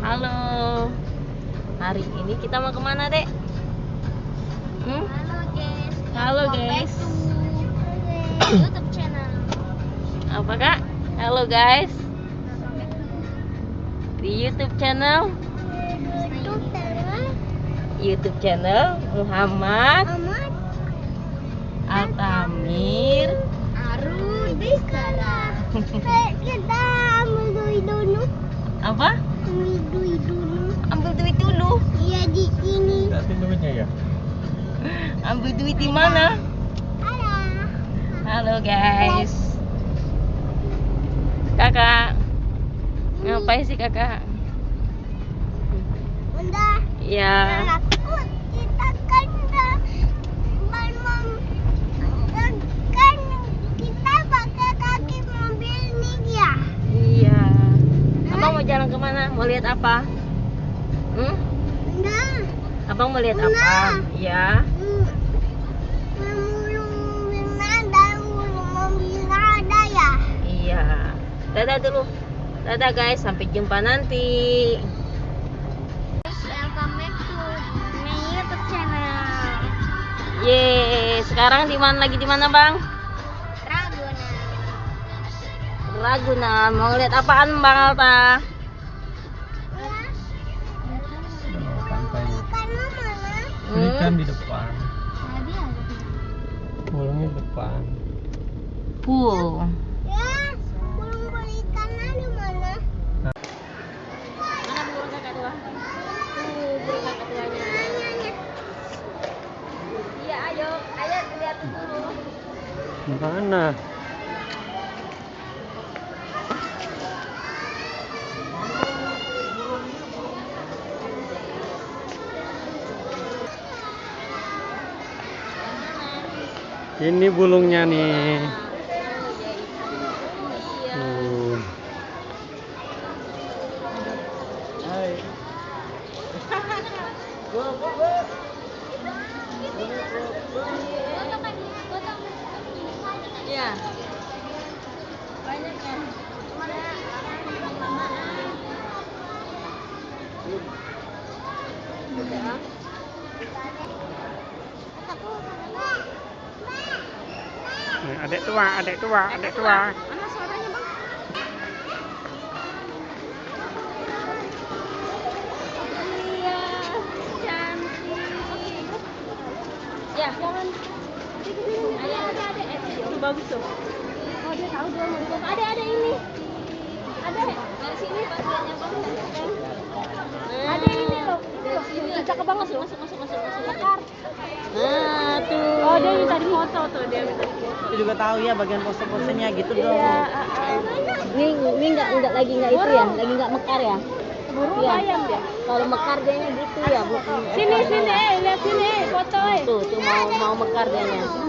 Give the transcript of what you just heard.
Halo. Hari ini kita mau kemana, Dek? Halo guys. YouTube channel. Apa, Kak? Halo guys. Di YouTube channel Muhammad Altamir Arudikala. Kita ambil duit dulu. apa? Ambil duit dulu. Iya di sini. Datin duitnya ya? Ambil duit di mana? Ada. Halo guys. Kakak. Ngapain sih kakak? Udah. Ya. Kita kan kita pakai kaki mobil nih ya. Iya. Abang mau jalan kemana? Mau lihat apa? Udah. Abang mau lihat Una. apa? Ya. Ada ya. Iya. Dadah dulu. Dadah guys, sampai jumpa nanti. Welcome back to my YouTube channel. Yeay, sekarang di mana Bang? Ragunan. Ragunan. Mau lihat apaan Bang Alta? Pantai. Ikannya mana? Ikan di depan. Tadi ada. Pulangnya depan. Pool. Ya, burung ikannya di mana? Mana burung kakak tua? Burung kakak tuanya. Iya, ayo lihat dulu. Mana? Ini bulungnya nih. Tuh. Hai. Iya. Banyak kan? Adek tua. Mana suaranya Bang? Iya, cantik. Ya. Ada. Itu bagus tuh. Oh dia tahu dia mau dibawa. Ada ini. Ada. Dari sini bagiannya Bang. Ada ini loh. Dari sini. Cakep banget tuh. Masuk. Nah, tuh. Oh, dia minta di foto tuh, Itu juga tahu ya bagian pose-posenya gitu dong. Iya, ini enggak lagi enggak itu ya, lagi enggak mekar ya. Burung Iya. ayam dia. Kalau mekar dia gitu ya, bukan. Sini, lihat sini, foto. Tuh mau mekar dia.